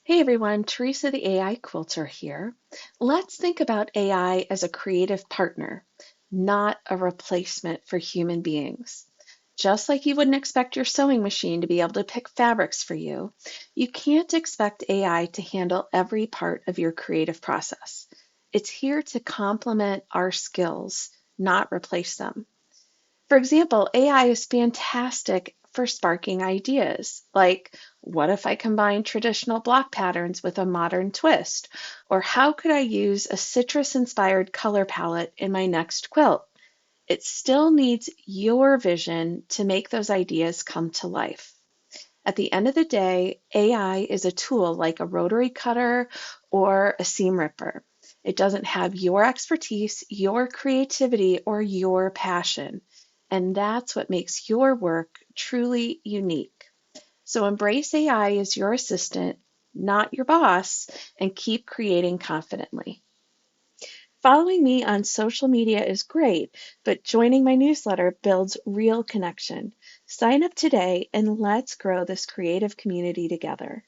Hey everyone, Theresa the AI Quilter here. Let's think about AI as a creative partner, not a replacement for human beings. Just like you wouldn't expect your sewing machine to be able to pick fabrics for you, you can't expect AI to handle every part of your creative process. It's here to complement our skills, not replace them. For example, AI is fantastic for sparking ideas, like what if I combine traditional block patterns with a modern twist? Or how could I use a citrus-inspired color palette in my next quilt? It still needs your vision to make those ideas come to life. At the end of the day, AI is a tool like a rotary cutter or a seam ripper. It doesn't have your expertise, your creativity, or your passion. And that's what makes your work truly unique. So embrace AI as your assistant, not your boss, and keep creating confidently. Following me on social media is great, but joining my newsletter builds real connection. Sign up today and let's grow this creative community together.